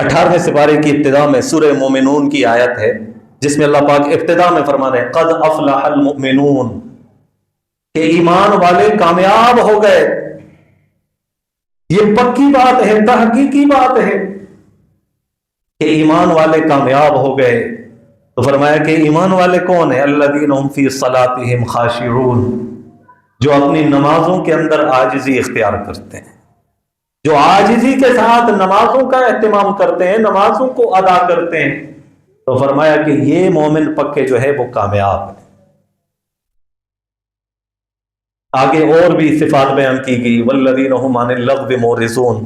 18ویں سپارے کی ابتدا میں سورہ مومنون کی آیت ہے جس میں اللہ پاک ابتدا میں فرما رہے ہیں قد افلح المؤمنون، کہ ایمان والے کامیاب ہو گئے۔ یہ پکی بات ہے، تحقیقی بات ہے کہ ایمان والے کامیاب ہو گئے۔ تو فرمایا کہ ایمان والے کون ہیں؟ الذین هم فی صلاتہم خاشعون، جو اپنی نمازوں کے اندر عاجزی اختیار کرتے ہیں، جو عاجزی کے ساتھ نمازوں کا اہتمام کرتے ہیں، نمازوں کو ادا کرتے ہیں۔ تو فرمایا کہ یہ مومن پکے جو ہے وہ کامیاب ہیں۔ آگے اور بھی صفات بیان کی گئی، والذین هم عن اللغو معرضون،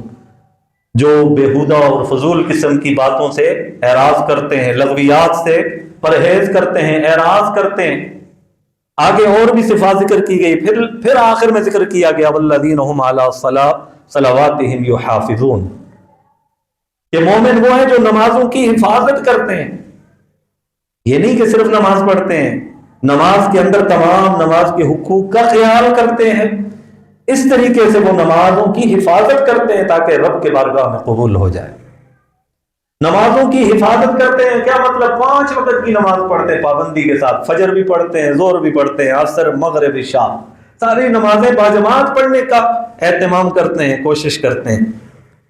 جو بےہودہ اور فضول قسم کی باتوں سے اعراض کرتے ہیں، لغویات سے پرہیز کرتے ہیں، اعراض کرتے ہیں۔ آگے اور بھی صفات ذکر کی گئی، پھر آخر میں ذکر کیا گیا والذین هم علی صلواتہم یحافظون، کہ مومن وہ ہیں جو نمازوں کی حفاظت کرتے ہیں۔ یہ نہیں کہ صرف نماز پڑھتے ہیں، نماز کے اندر تمام نماز کے حقوق کا خیال کرتے ہیں، اس طریقے سے وہ نمازوں کی حفاظت کرتے ہیں تاکہ رب کے بارگاہ میں قبول ہو جائے۔ نمازوں کی حفاظت کرتے ہیں کیا مطلب؟ 5 وقت کی نماز پڑھتے ہیں پابندی کے ساتھ، فجر بھی پڑھتے ہیں، ظہر بھی پڑھتے ہیں، عصر، مغرب، عشاء، ساری نمازیں باجماعت پڑھنے کا اہتمام کرتے ہیں، کوشش کرتے ہیں۔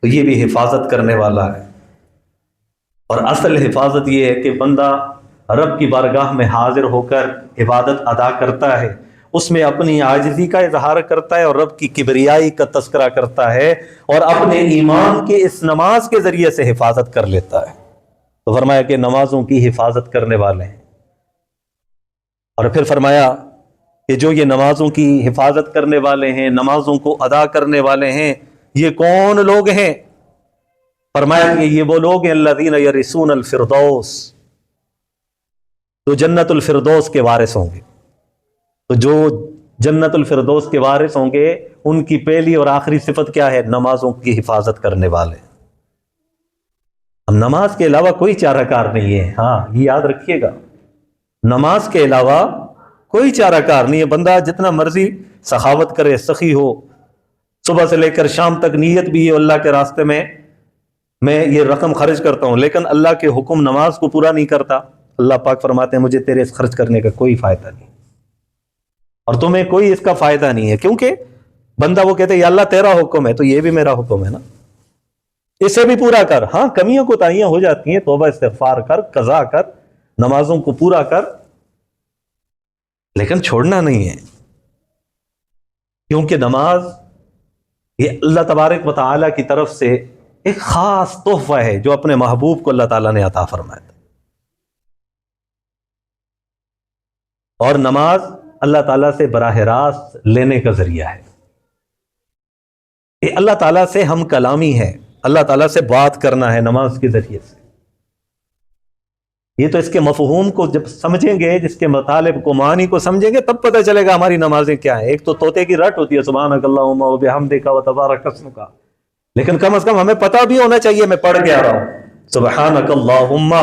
تو یہ بھی حفاظت کرنے والا ہے۔ اور اصل حفاظت یہ ہے کہ بندہ رب کی بارگاہ میں حاضر ہو کر عبادت ادا کرتا ہے، اس میں اپنی عاجزی کا اظہار کرتا ہے اور رب کی کبریائی کا تذکرہ کرتا ہے، اور اپنے ایمان کی اس نماز کے ذریعے سے حفاظت کر لیتا ہے۔ تو فرمایا کہ نمازوں کی حفاظت کرنے والے ہیں۔ اور پھر فرمایا کہ جو یہ نمازوں کی حفاظت کرنے والے ہیں، نمازوں کو ادا کرنے والے ہیں، یہ کون لوگ ہیں؟ فرمایا کہ یہ وہ لوگ ہیں الذین یرثون الفردوس، جو جنت الفردوس کے وارث ہوں گے۔ تو جو جنت الفردوس کے وارث ہوں گے ان کی پہلی اور آخری صفت کیا ہے؟ نمازوں کی حفاظت کرنے والے۔ اب نماز کے علاوہ کوئی چارہ کار نہیں ہے، ہاں یہ یاد رکھیے گا، نماز کے علاوہ کوئی چارہ کار نہیں ہے۔ بندہ جتنا مرضی سخاوت کرے، سخی ہو، صبح سے لے کر شام تک نیت بھی ہے اللہ کے راستے میں یہ رقم خرچ کرتا ہوں، لیکن اللہ کے حکم نماز کو پورا نہیں کرتا، اللہ پاک فرماتے ہیں مجھے تیرے اس خرچ کرنے کا کوئی فائدہ نہیں، اور تمہیں کوئی اس کا فائدہ نہیں ہے، کیونکہ بندہ وہ کہتے ہیں یا اللہ تیرا حکم ہے تو یہ بھی میرا حکم ہے نا، اسے بھی پورا کر۔ ہاں کمیاں کوتاہیاں ہو جاتی ہیں، توبہ استغفار کر، قضا کر، نمازوں کو پورا کر، لیکن چھوڑنا نہیں ہے، کیونکہ نماز یہ اللہ تبارک و تعالیٰ کی طرف سے ایک خاص تحفہ ہے جو اپنے محبوب کو اللہ تعالیٰ نے عطا فرمایا تھا۔ اور نماز اللہ تعالیٰ سے براہ راست لینے کا ذریعہ ہے، یہ اللہ تعالیٰ سے ہم کلامی ہے، اللہ تعالیٰ سے بات کرنا ہے نماز کے ذریعے سے۔ یہ تو اس کے مفہوم کو جب سمجھیں گے، جس کے مطالب کو، معنی کو سمجھیں گے، تب پتہ چلے گا ہماری نمازیں کیا ہیں۔ ایک تو طوطے کی رٹ ہوتی ہے سبحانک اللہم و بحمدک و تبارک اسمک، لیکن کم از کم ہمیں پتہ بھی ہونا چاہیے میں پڑھ کے آ رہا ہوں سبحانک اللہم،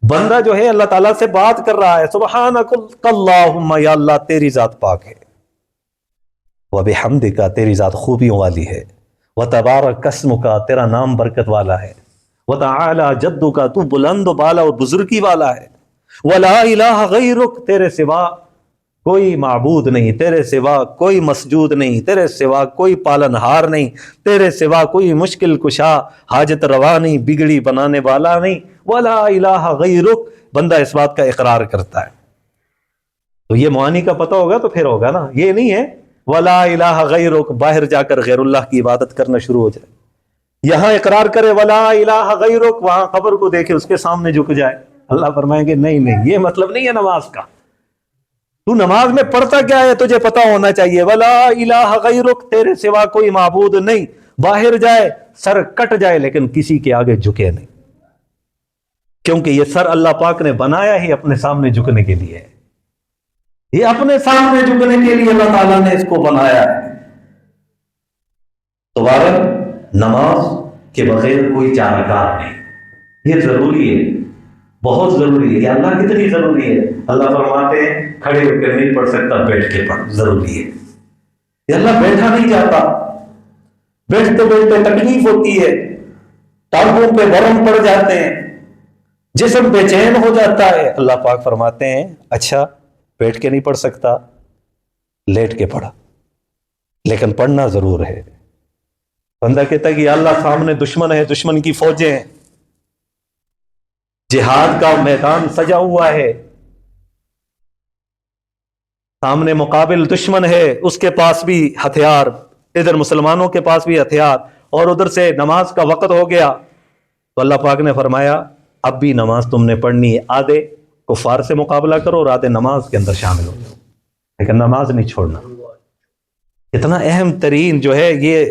بندہ جو ہے اللہ تعالیٰ سے بات کر رہا ہے، سبحانک اللہم، یا اللہ تیری ذات پاک ہے، و بحمدک، تیری ذات خوبیوں والی ہے، و تبارک اسمک، تیرا نام برکت والا ہے، وتعالی جدک، تو بلند و بالا اور بزرگی والا ہے، ولا الہ غیرک، تیرے سوا کوئی معبود نہیں، تیرے سوا کوئی مسجود نہیں، تیرے سوا کوئی پالنہار نہیں، تیرے سوا کوئی مشکل کشا، حاجت روا نہیں، بگڑی بنانے والا نہیں، ولا الہ غیرک، بندہ اس بات کا اقرار کرتا ہے۔ تو یہ معانی کا پتہ ہوگا تو پھر ہوگا نا، یہ نہیں ہے ولا الہ غیرک باہر جا کر غیر اللہ کی عبادت کرنا شروع ہو جائے، یہاں اقرار کرے ولا الہ غیرک، وہاں قبر کو دیکھے اس کے سامنے جھک جائے، اللہ فرمائیں گے نہیں نہیں، یہ مطلب نہیں ہے نماز کا، تو نماز میں پڑھتا کیا ہے تجھے پتا ہونا چاہیے، ولا الہ غیرک، تیرے سوا کوئی معبود نہیں، باہر جائے سر کٹ جائے لیکن کسی کے آگے جھکے نہیں، کیونکہ یہ سر اللہ پاک نے بنایا ہی اپنے سامنے جھکنے کے لیے ہے، یہ اپنے سامنے جھکنے کے لیے اللہ تعالیٰ نے اس کو بنایا ہے۔ تو بہرحال نماز کے بغیر کوئی چارہ کار نہیں، یہ ضروری ہے، بہت ضروری ہے۔ یہ اللہ کتنی ضروری ہے، اللہ فرماتے ہیں کھڑے ہو کر نہیں پڑھ سکتا، بیٹھ کے پڑھ، ضروری ہے۔ یہ اللہ بیٹھا نہیں جاتا، بیٹھتے بیٹھتے تکلیف ہوتی ہے، ٹانگوں پہ ورم پڑ جاتے ہیں، جسم بے چین ہو جاتا ہے، اللہ پاک فرماتے ہیں اچھا بیٹھ کے نہیں پڑھ سکتا، لیٹ کے پڑھا، لیکن پڑھنا ضرور ہے۔ بندہ کہتا ہے کہ یا اللہ سامنے دشمن ہے، دشمن کی فوجیں ہیں، جہاد کا میدان سجا ہوا ہے، سامنے مقابل دشمن ہے، اس کے پاس بھی ہتھیار، ادھر مسلمانوں کے پاس بھی ہتھیار، اور ادھر سے نماز کا وقت ہو گیا، تو اللہ پاک نے فرمایا اب بھی نماز تم نے پڑھنی ہے، آدھے کفار سے مقابلہ کرو اور آدھے نماز کے اندر شامل ہو جاؤ، لیکن نماز نہیں چھوڑنا۔ اتنا اہم ترین جو ہے یہ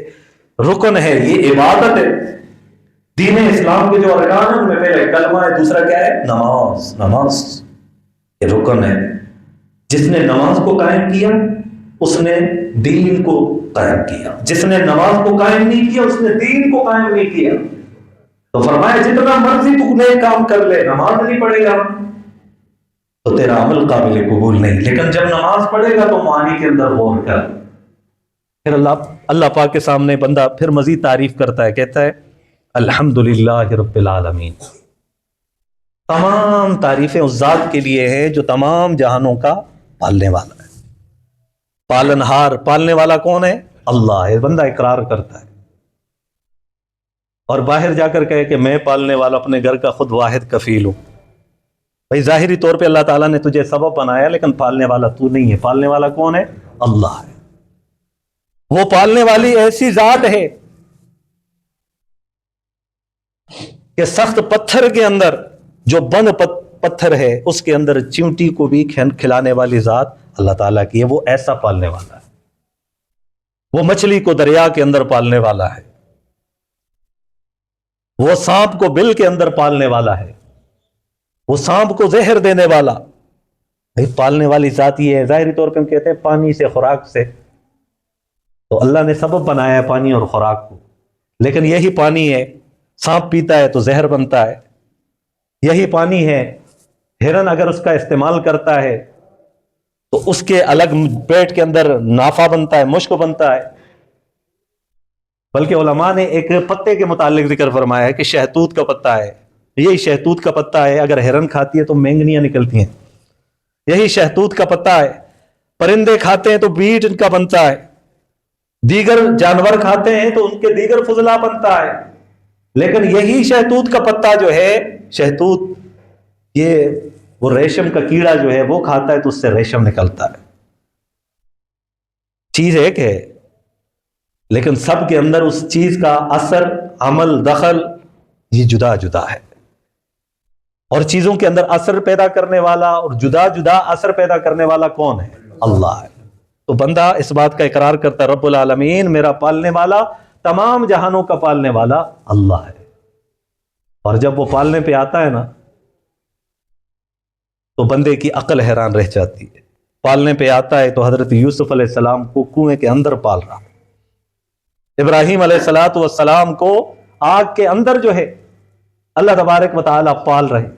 رکن ہے، یہ عبادت ہے۔ دین اسلام کے جو ارکان ہیں ان میں پہلے کلمہ ہے، دوسرا کیا ہے؟ نماز۔ نماز یہ رکن ہے، جس نے نماز کو قائم کیا اس نے دین کو قائم کیا، جس نے نماز کو قائم نہیں کیا اس نے دین کو قائم نہیں کیا۔ تو فرمایا جتنا مرضی تو نئے کام کر لے، نماز نہیں پڑھے گا تو تیرا عمل قابل قبول نہیں، لیکن جب نماز پڑھے گا تو معانی کے اندر غور کر۔ پھر اللہ پاک کے سامنے بندہ پھر مزید تعریف کرتا ہے، کہتا ہے الحمدللہ رب العالمین، تمام تعریفیں اس ذات کے لیے ہیں جو تمام جہانوں کا پالنے والا ہے، پالنہار۔ پالنے والا کون ہے؟ اللہ ہے۔ بندہ اقرار کرتا ہے اور باہر جا کر کہے کہ میں پالنے والا اپنے گھر کا خود واحد کفیل ہوں۔ بھائی ظاہری طور پہ اللہ تعالیٰ نے تجھے سبب بنایا، لیکن پالنے والا تو نہیں ہے۔ پالنے والا کون ہے؟ اللہ ہے۔ وہ پالنے والی ایسی ذات ہے کہ سخت پتھر کے اندر جو بند پتھر ہے اس کے اندر چیونٹی کو بھی کھلانے والی ذات اللہ تعالیٰ کی ہے۔ وہ ایسا پالنے والا ہے۔ وہ مچھلی کو دریا کے اندر پالنے والا ہے، وہ سانپ کو بل کے اندر پالنے والا ہے، وہ سانپ کو زہر دینے والا۔ بھائی پالنے والی ذات یہ ہے۔ ظاہری طور پہ ہم کہتے ہیں پانی سے، خوراک سے، تو اللہ نے سبب بنایا ہے پانی اور خوراک کو، لیکن یہی پانی ہے سانپ پیتا ہے تو زہر بنتا ہے، یہی پانی ہے ہرن اگر اس کا استعمال کرتا ہے تو اس کے الگ پیٹ کے اندر نافع بنتا ہے، مشک بنتا ہے۔ بلکہ علماء نے ایک پتے کے متعلق ذکر فرمایا ہے کہ شہتوت کا پتا ہے، یہی شہتوت کا پتا ہے، اگر ہرن کھاتی ہے تو مینگنیاں نکلتی ہیں، یہی شہتوت کا پتا ہے۔ پرندے کھاتے ہیں تو بیج ان کا بنتا ہے، دیگر جانور کھاتے ہیں تو ان کے دیگر فضلہ بنتا ہے، لیکن یہی شہتوت کا پتا جو ہے، شہتوت یہ وہ ریشم کا کیڑا جو ہے وہ کھاتا ہے تو اس سے ریشم نکلتا ہے۔ چیز ایک ہے لیکن سب کے اندر اس چیز کا اثر، عمل، دخل یہ جدا جدا ہے، اور چیزوں کے اندر اثر پیدا کرنے والا اور جدا جدا اثر پیدا کرنے والا کون ہے؟ اللہ ہے۔ تو بندہ اس بات کا اقرار کرتا ہے رب العالمین میرا پالنے والا، تمام جہانوں کا پالنے والا اللہ ہے۔ اور جب وہ پالنے پہ آتا ہے نا تو بندے کی عقل حیران رہ جاتی ہے۔ پالنے پہ آتا ہے تو حضرت یوسف علیہ السلام کو کنویں کے اندر پال رہا، ابراہیم علیہ السلام کو آگ کے اندر جو ہے اللہ تبارک و تعالیٰ پال رہے،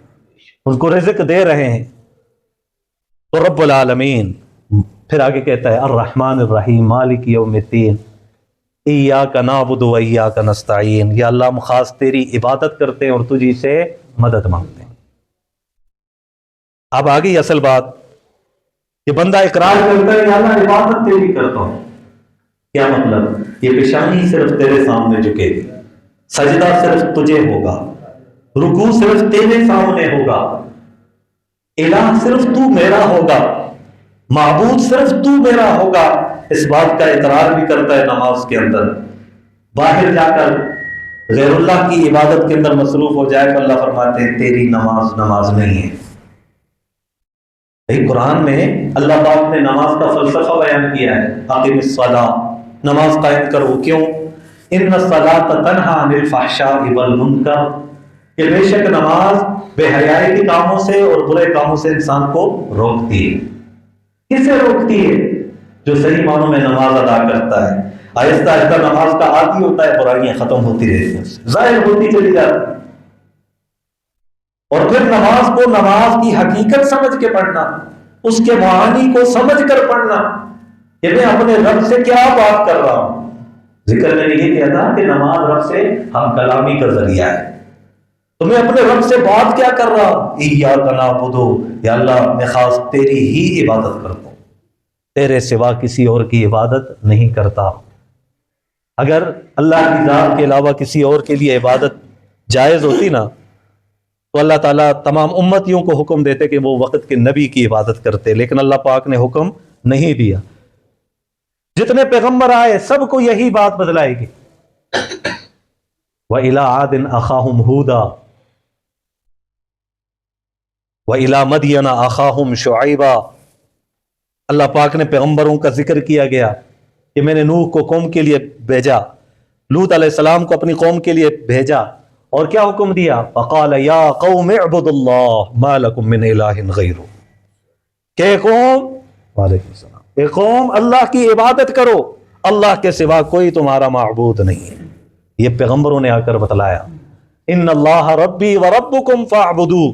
ان کو رزق دے رہے ہیں۔ تو رب العالمین پھر آگے کہتا ہے الرحمن الرحیم مالک یوم الدین ایاک نعبد و ایاک نستعین، یا اللہ ہم خاص تیری عبادت کرتے ہیں اور تجھی سے مدد مانگتے ہیں۔ اب آگئی اصل بات کہ بندہ اقرار کرتا ہے یا اللہ عبادت تیری کرتا ہوں، کیا مطلب؟ یہ پیشانی صرف تیرے سامنے جھکے گی، سجدہ صرف تجھے ہوگا، رکوع صرف تیرے سامنے ہوگا، الہ صرف تو میرا ہوگا، معبود صرف تو میرا ہوگا۔ اس بات کا اقرار بھی کرتا ہے نماز کے اندر۔ باہر جا کر غیر اللہ کی عبادت کے اندر مصروف ہو جائے تو اللہ فرماتے ہیں تیری نماز نماز نہیں ہے۔ قرآن میں اللہ پاک نے نماز کا فلسفہ بیان کیا ہے، اقیم الصلاۃ، نماز قائم کرو۔ کیوں؟ ان الصلاۃ تنہی عن الفحشاء والمنکر، کہ بے شک نماز بے حیائی کے کاموں سے اور برے کاموں سے انسان کو روکتی ہے۔ کسے روکتی ہے؟ جو صحیح معنوں میں نماز ادا کرتا ہے، آہستہ آہستہ نماز کا عادی ہوتا ہے، برائیاں ختم ہوتی رہتی ہیں، ظاہر ہوتی چلی جاتی۔ اور پھر نماز کو نماز کی حقیقت سمجھ کے پڑھنا، اس کے معانی کو سمجھ کر پڑھنا کہ میں اپنے رب سے کیا بات کر رہا ہوں، ذکر میں نے یہ کیا تھا کہ نماز رب سے ہم کلامی کا ذریعہ ہے. تو میں اپنے رب سے بات کیا کر رہا ہوں؟ ایاک نعبد، یا اللہ میں خاص تیری ہی عبادت کرتا ہوں، تیرے سوا کسی اور کی عبادت نہیں کرتا. اگر اللہ کی ذات کے علاوہ کسی اور کے لیے عبادت جائز ہوتی نا تو اللہ تعالیٰ تمام امتیوں کو حکم دیتے کہ وہ وقت کے نبی کی عبادت کرتے، لیکن اللہ پاک نے حکم نہیں دیا. جتنے پیغمبر آئے سب کو یہی بات بتلائی گئی. وَإِلَىٰ عَادٍ أَخَاهُمْ هُودًا وَإِلَىٰ مَدْيَنَ أَخَاهُمْ شُعَيْبًا. اللہ پاک نے پیغمبروں کا ذکر کیا گیا کہ میں نے نوح کو قوم کے لیے بھیجا، لوط علیہ السلام کو اپنی قوم کے لیے بھیجا، اور کیا حکم دیا؟ فَقَالَ يَا قَوْمِ اعْبُدُوا اللَّهَ مَا لَكُم مِّنْ إِلَٰهٍ غَيْرُهُ. کہ قوم، وعلیکم السلام، کہ قوم اللہ کی عبادت کرو، اللہ کے سوا کوئی تمہارا معبود نہیں ہے. یہ پیغمبروں نے آ کر بتلایا. ان اللہ ربی و ربکم فاعبدوہ،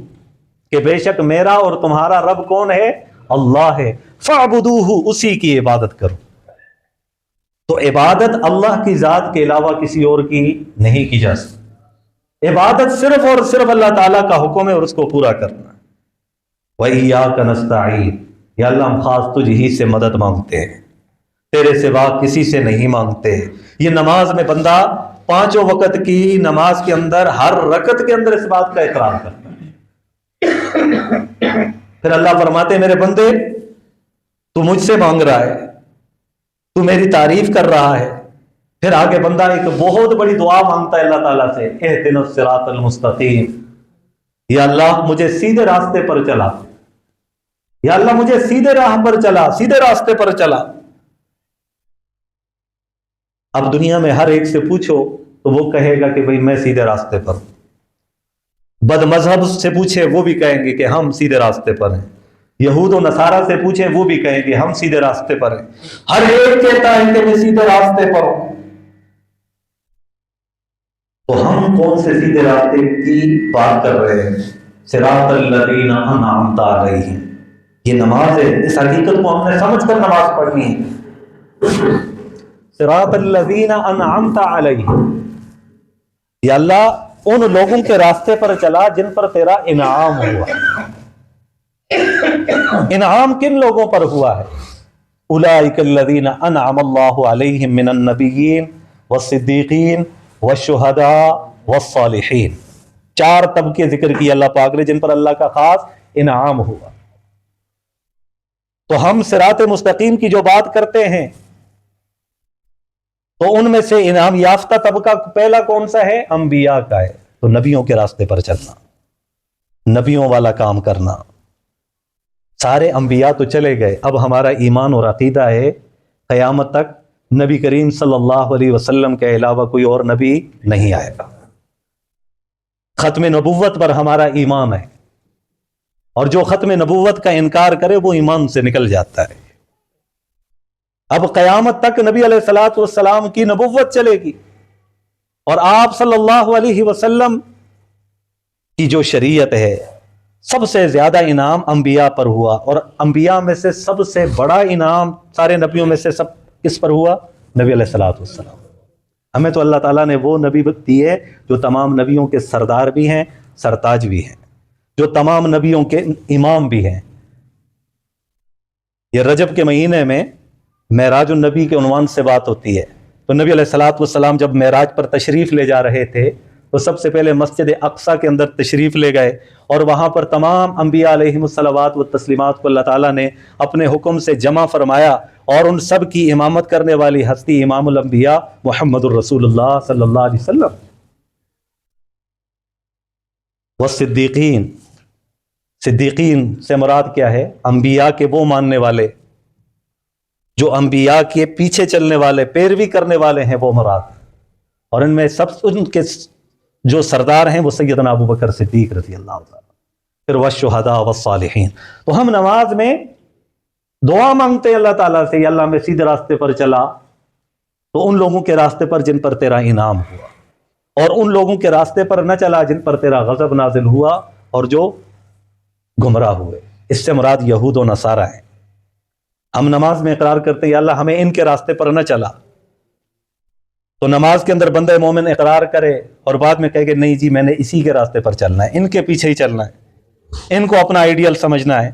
کہ بے شک میرا اور تمہارا رب کون ہے؟ اللہ ہے. فاعبدوہ، اسی کی عبادت کرو. تو عبادت اللہ کی ذات کے علاوہ کسی اور کی نہیں کی جا سکتی. عبادت صرف اور صرف اللہ تعالیٰ کا حکم ہے اور اس کو پورا کرنا ہے. وَإِيَّاكَ نَسْتَعِينُ، یا اللہ ہم خاص تجھ ہی سے مدد مانگتے ہیں، تیرے سوا کسی سے نہیں مانگتے. یہ نماز میں بندہ پانچوں وقت کی نماز کے اندر ہر رکعت کے اندر اس بات کا اقرار کرتا ہے. پھر اللہ فرماتے ہیں میرے بندے تو مجھ سے مانگ رہا ہے، تو میری تعریف کر رہا ہے. پھر آگے بندہ ایک بہت بڑی دعا مانگتا ہے اللہ تعالیٰ سے، اہدنا الصراط المستقیم، یا اللہ مجھے سیدھے راستے پر چلا، یا اللہ مجھے سیدھے راہ پر چلا، سیدھے راستے پر چلا. اب دنیا میں ہر ایک سے پوچھو تو وہ کہے گا کہ بھئی میں سیدھے راستے پر ہوں. بد مذہب سے پوچھے وہ بھی کہیں گے کہ ہم سیدھے راستے پر ہیں. یہود و نصارہ سے پوچھیں وہ بھی کہیں گے ہم سیدھے راستے پر ہیں. ہر ایک کہتا ہے کہ میں سیدھے راستے پر ہوں. تو ہم کون سے سیدھے راستے کی بات کر رہے ہیں؟ صراط الذین انعمت علیہم. یہ نماز ہے، اس حقیقت کو ہم نے سمجھ کر نماز پڑھنی ہے. صراط الذین انعمت علیہم، یا اللہ ان لوگوں کے راستے پر چلا جن پر تیرا انعام ہوا. انعام کن لوگوں پر ہوا ہے؟ اولئک الذین انعم اللہ علیہم من النبیین والصدیقین والشہداء والصالحین. چار طبقے ذکر کیے اللہ پاک نے جن پر اللہ کا خاص انعام ہوا. تو ہم صراط مستقیم کی جو بات کرتے ہیں تو ان میں سے انعام یافتہ طبقہ پہلا کون سا ہے؟ انبیاء کا ہے. تو نبیوں کے راستے پر چلنا، نبیوں والا کام کرنا. سارے انبیاء تو چلے گئے، اب ہمارا ایمان اور عقیدہ ہے قیامت تک نبی کریم صلی اللہ علیہ وسلم کے علاوہ کوئی اور نبی نہیں آئے گا. ختم نبوت پر ہمارا ایمان ہے، اور جو ختم نبوت کا انکار کرے وہ ایمان سے نکل جاتا ہے. اب قیامت تک نبی علیہ الصلوۃ والسلام کی نبوت چلے گی، اور آپ صلی اللہ علیہ وسلم کی جو شریعت ہے سب سے زیادہ انعام انبیاء پر ہوا. اور انبیاء میں سے سب سے بڑا انعام سارے نبیوں میں سے سب کس پر ہوا؟ نبی علیہ الصلوۃ والسلام. ہمیں تو اللہ تعالیٰ نے وہ نبی دیے جو تمام نبیوں کے سردار بھی ہیں، سرتاج بھی ہیں، جو تمام نبیوں کے امام بھی ہیں. یہ رجب کے مہینے میں معراج النبی کے عنوان سے بات ہوتی ہے. تو نبی علیہ الصلوۃ والسلام جب معراج پر تشریف لے جا رہے تھے تو سب سے پہلے مسجد اقصیٰ کے اندر تشریف لے گئے، اور وہاں پر تمام انبیاء علیہم الصلوات والتسلیمات کو اللہ تعالیٰ نے اپنے حکم سے جمع فرمایا، اور ان سب کی امامت کرنے والی ہستی امام الانبیاء محمد الرسول اللہ صلی اللہ علیہ وسلم. والصدیقین، صدیقین سے مراد کیا ہے؟ انبیاء کے وہ ماننے والے جو انبیاء کے پیچھے چلنے والے، پیروی کرنے والے ہیں، وہ مراد. اور ان میں سب ان کے جو سردار ہیں وہ سیدنا ابو بکر صدیق رضی اللہ تعالیٰ. پھر والشہداء والصالحین. تو ہم نماز میں دعا مانگتے ہیں اللہ تعالیٰ سے، یا اللہ میں سیدھے راستے پر چلا تو ان لوگوں کے راستے پر جن پر تیرا انعام ہوا، اور ان لوگوں کے راستے پر نہ چلا جن پر تیرا غضب نازل ہوا اور جو گمراہ ہوئے. اس سے مراد یہود و نصارہ ہیں. ہم نماز میں اقرار کرتے ہیں یا اللہ ہمیں ان کے راستے پر نہ چلا، تو نماز کے اندر بندہ مومن اقرار کرے اور بعد میں کہے کہ نہیں جی میں نے اسی کے راستے پر چلنا ہے، ان کے پیچھے ہی چلنا ہے، ان کو اپنا آئیڈیل سمجھنا ہے،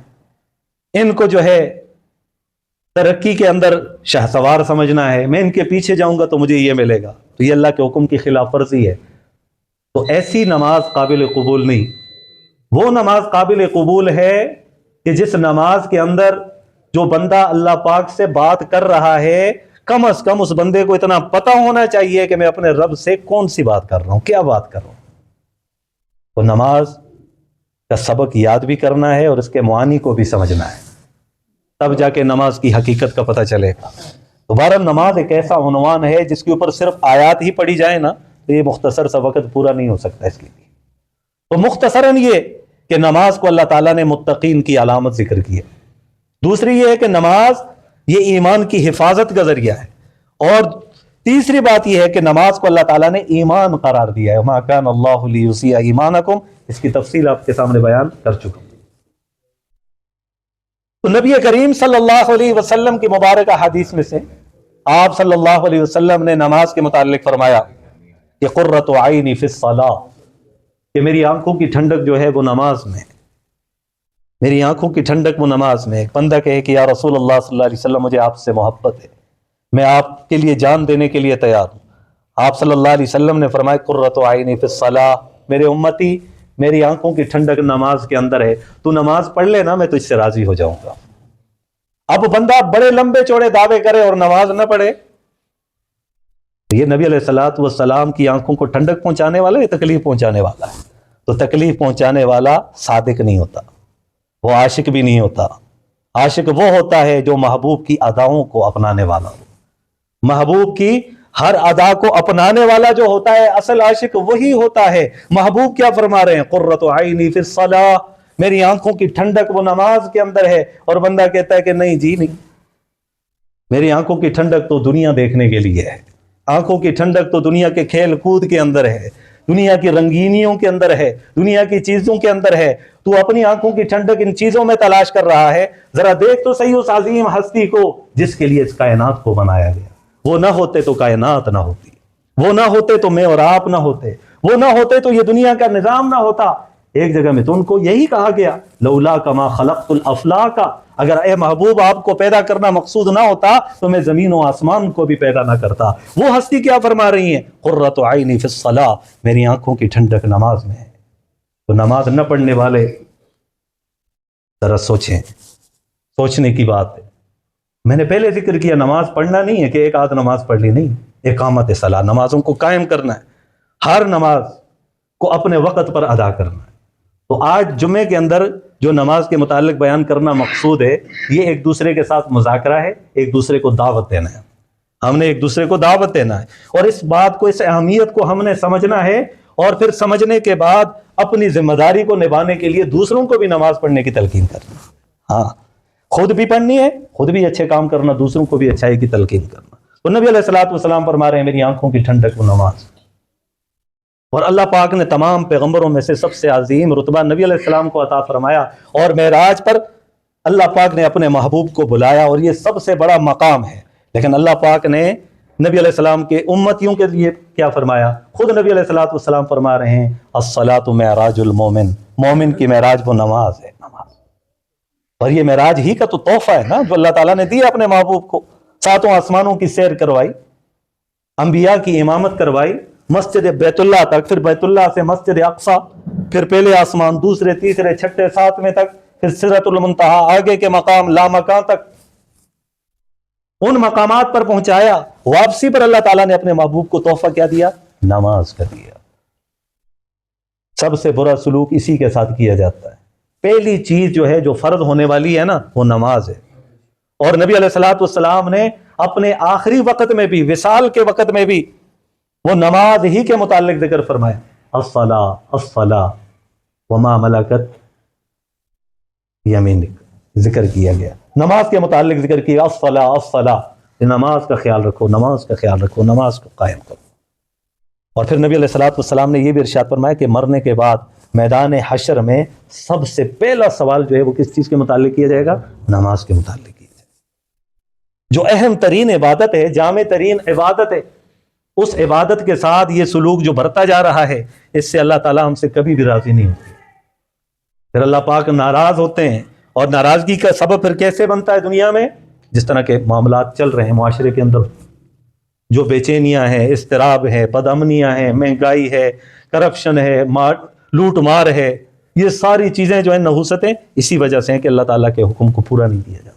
ان کو جو ہے ترقی کے اندر شاہ سوار سمجھنا ہے، میں ان کے پیچھے جاؤں گا تو مجھے یہ ملے گا، تو یہ اللہ کے حکم کی خلاف ورزی ہے. تو ایسی نماز قابل قبول نہیں. وہ نماز قابل قبول ہے کہ جس نماز کے اندر جو بندہ اللہ پاک سے بات کر رہا ہے کم از کم اس بندے کو اتنا پتہ ہونا چاہیے کہ میں اپنے رب سے کون سی بات کر رہا ہوں، کیا بات کر رہا ہوں. تو نماز کا سبق یاد بھی کرنا ہے اور اس کے معانی کو بھی سمجھنا ہے، تب جا کے نماز کی حقیقت کا پتہ چلے گا. تو بہرحال نماز ایک ایسا عنوان ہے جس کے اوپر صرف آیات ہی پڑھی جائے نا تو یہ مختصر سا وقت پورا نہیں ہو سکتا اس کے لیے. تو مختصراً یہ کہ نماز کو اللہ تعالیٰ نے متقین کی علامت ذکر کی ہے. دوسری یہ ہے کہ نماز یہ ایمان کی حفاظت کا ذریعہ ہے. اور تیسری بات یہ ہے کہ نماز کو اللہ تعالیٰ نے ایمان قرار دیا ہے. وَمَا كَانَ اللَّهُ لِيُضِيعَ ایمانکم، اس کی تفصیل آپ کے سامنے بیان کر چکا ہوں. تو نبی کریم صلی اللہ علیہ وسلم کی مبارکہ حدیث میں سے آپ صلی اللہ علیہ وسلم نے نماز کے متعلق فرمایا کہ قرۃ عینی فی الصلاۃ، کہ میری آنکھوں کی ٹھنڈک جو ہے وہ نماز میں، میری آنکھوں کی ٹھنڈک وہ نماز میں. ایک بندہ کہے کہ یا رسول اللہ صلی اللہ علیہ وسلم مجھے آپ سے محبت ہے، میں آپ کے لیے جان دینے کے لیے تیار ہوں. آپ صلی اللہ علیہ وسلم نے فرمایا قرۃ عینی فی الصلاۃ، میرے امتی میری آنکھوں کی ٹھنڈک نماز کے اندر ہے، تو نماز پڑھ لے نا میں تجھ سے راضی ہو جاؤں گا. اب بندہ بڑے لمبے چوڑے دعوے کرے اور نماز نہ پڑھے، یہ نبی علیہ الصلوۃ والسلام کی آنکھوں کو ٹھنڈک پہنچانے والا ہے، تکلیف پہنچانے والا ہے. تو تکلیف پہنچانے والا صادق نہیں ہوتا، وہ عاشق بھی نہیں ہوتا. عاشق وہ ہوتا ہے جو محبوب کی اداؤں کو اپنانے والا ہو. محبوب کی ہر ادا کو اپنانے والا جو ہوتا ہے اصل عاشق وہی ہوتا ہے. محبوب کیا فرما رہے ہیں؟ قرۃ عینی فی الصلاۃ، میری آنکھوں کی ٹھنڈک وہ نماز کے اندر ہے. اور بندہ کہتا ہے کہ نہیں جی نہیں، میری آنکھوں کی ٹھنڈک تو دنیا دیکھنے کے لیے ہے، آنکھوں کی ٹھنڈک تو دنیا کے کھیل کود کے اندر ہے، دنیا کی رنگینیوں کے اندر ہے، دنیا کی چیزوں کے اندر ہے. تو اپنی آنکھوں کی ٹھنڈک ان چیزوں میں تلاش کر رہا ہے. ذرا دیکھ تو صحیح اس عظیم ہستی کو جس کے لیے اس کائنات کو بنایا گیا. وہ نہ ہوتے تو کائنات نہ ہوتی، وہ نہ ہوتے تو میں اور آپ نہ ہوتے، وہ نہ ہوتے تو یہ دنیا کا نظام نہ ہوتا. ایک جگہ میں تو ان کو یہی کہا گیا لولا کما خلقت الافلاک، اگر اے محبوب آپ کو پیدا کرنا مقصود نہ ہوتا تو میں زمین و آسمان کو بھی پیدا نہ کرتا. وہ ہستی کیا فرما رہی ہیں؟ قرۃ عینی فی الصلاۃ، میری آنکھوں کی ٹھنڈک نماز میں ہے. تو نماز نہ پڑھنے والے ذرا سوچیں، سوچنے کی بات ہے. میں نے پہلے ذکر کیا نماز پڑھنا نہیں ہے کہ ایک آدھ نماز پڑھ لی، نہیں، اقامت صلاۃ، نمازوں کو قائم کرنا ہے، ہر نماز کو اپنے وقت پر ادا کرنا ہے. تو آج جمعے کے اندر جو نماز کے متعلق بیان کرنا مقصود ہے یہ ایک دوسرے کے ساتھ مذاکرہ ہے، ایک دوسرے کو دعوت دینا ہے. ہم نے ایک دوسرے کو دعوت دینا ہے اور اس بات کو، اس اہمیت کو ہم نے سمجھنا ہے اور پھر سمجھنے کے بعد اپنی ذمہ داری کو نبھانے کے لیے دوسروں کو بھی نماز پڑھنے کی تلقین کرنا. ہاں، خود بھی پڑھنی ہے، خود بھی اچھے کام کرنا، دوسروں کو بھی اچھائی کی تلقین کرنا. تو نبی علیہ الصلوۃ والسلام فرما رہے ہیں میری آنکھوں کی ٹھنڈک وہ نماز. اور اللہ پاک نے تمام پیغمبروں میں سے سب سے عظیم رتبہ نبی علیہ السلام کو عطا فرمایا اور معراج پر اللہ پاک نے اپنے محبوب کو بلایا اور یہ سب سے بڑا مقام ہے. لیکن اللہ پاک نے نبی علیہ السلام کے امتیوں کے لیے کیا فرمایا؟ خود نبی علیہ الصلوۃ والسلام فرما رہے ہیں الصلاۃ معراج المومن، مومن کی معراج وہ نماز ہے، نماز. اور یہ معراج ہی کا تو تحفہ ہے نا جو اللہ تعالیٰ نے دیا اپنے محبوب کو. ساتوں آسمانوں کی سیر کروائی، انبیاء کی امامت کروائی، مسجد بیت اللہ تک، پھر بیت اللہ سے مسجد اقصی، پھر پہلے آسمان، دوسرے، تیسرے، چھٹے، ساتویں تک، پھر سدرۃ المنتہا، آگے کے مقام لامکان تک، ان مقامات پر پہنچایا. واپسی پر اللہ تعالیٰ نے اپنے محبوب کو تحفہ کیا دیا؟ نماز کا دیا. سب سے برا سلوک اسی کے ساتھ کیا جاتا ہے. پہلی چیز جو ہے جو فرض ہونے والی ہے نا وہ نماز ہے. اور نبی علیہ الصلوۃ والسلام نے اپنے آخری وقت میں بھی، وصال کے وقت میں بھی وہ نماز ہی کے متعلق ذکر فرمایا الصلاۃ الصلاۃ وما ملکت یمینک، ذکر کیا گیا. نماز کے متعلق ذکر کیا الصلاۃ الصلاۃ، نماز کا خیال رکھو، نماز کا خیال رکھو، نماز کو قائم کرو. اور پھر نبی علیہ الصلوۃ والسلام نے یہ بھی ارشاد فرمایا کہ مرنے کے بعد میدان حشر میں سب سے پہلا سوال جو ہے وہ کس چیز کے متعلق کیا جائے گا؟ نماز کے متعلق کیا جائے گا. جو اہم ترین عبادت ہے، جامع ترین عبادت ہے، اس عبادت کے ساتھ یہ سلوک جو بڑھتا جا رہا ہے، اس سے اللہ تعالیٰ ہم سے کبھی بھی راضی نہیں ہوتے، پھر اللہ پاک ناراض ہوتے ہیں. اور ناراضگی کا سبب پھر کیسے بنتا ہے دنیا میں؟ جس طرح کے معاملات چل رہے ہیں معاشرے کے اندر، جو بے چینیاں ہیں، اضطراب ہے، بد امنیاں ہیں، مہنگائی ہے، کرپشن ہے، لوٹ مار ہے، یہ ساری چیزیں جو ہیں نحوستیں اسی وجہ سے ہیں کہ اللہ تعالیٰ کے حکم کو پورا نہیں کیا جاتا.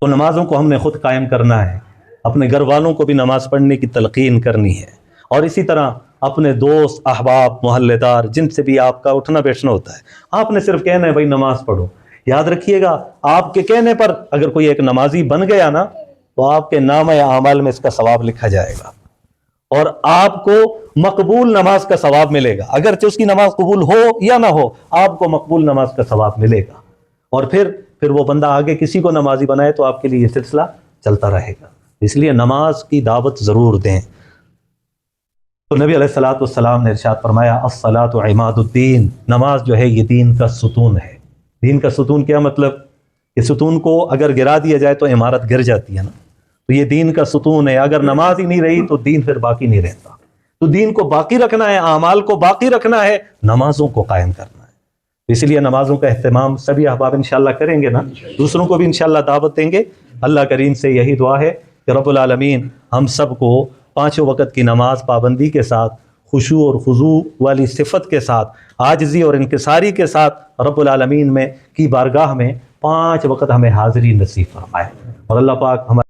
تو نمازوں کو ہم نے خود قائم کرنا ہے، اپنے گھر والوں کو بھی نماز پڑھنے کی تلقین کرنی ہے، اور اسی طرح اپنے دوست، احباب، محلے دار جن سے بھی آپ کا اٹھنا بیٹھنا ہوتا ہے، آپ نے صرف کہنا ہے بھائی نماز پڑھو. یاد رکھیے گا، آپ کے کہنے پر اگر کوئی ایک نمازی بن گیا نا، تو آپ کے نامہ اعمال میں اس کا ثواب لکھا جائے گا، اور آپ کو مقبول نماز کا ثواب ملے گا. اگرچہ اس کی نماز قبول ہو یا نہ ہو، آپ کو مقبول نماز کا ثواب ملے گا. اور پھر وہ بندہ آگے کسی کو نمازی بنائے تو آپ کے لیے یہ سلسلہ چلتا رہے گا. اس لیے نماز کی دعوت ضرور دیں. تو نبی علیہ الصلوۃ والسلام نے ارشاد فرمایا الصلاۃ عماد الدین، نماز جو ہے یہ دین کا ستون ہے. دین کا ستون کیا مطلب؟ کہ ستون کو اگر گرا دیا جائے تو عمارت گر جاتی ہے نا، تو یہ دین کا ستون ہے. اگر نماز ہی نہیں رہی تو دین پھر باقی نہیں رہتا. تو دین کو باقی رکھنا ہے، اعمال کو باقی رکھنا ہے، نمازوں کو قائم کرنا ہے. اس لیے نمازوں کا اہتمام سبھی احباب انشاءاللہ کریں گے نا، دوسروں کو بھی انشاءاللہ دعوت دیں گے. اللہ کریم سے یہی دعا ہے کہ رب العالمین ہم سب کو 5 وقت کی نماز پابندی کے ساتھ، خشوع اور خضوع والی صفت کے ساتھ، عاجزی اور انکساری کے ساتھ رب العالمین میں کی بارگاہ میں 5 وقت ہمیں حاضری نصیب فرمائے. اور اللہ پاک ہمارے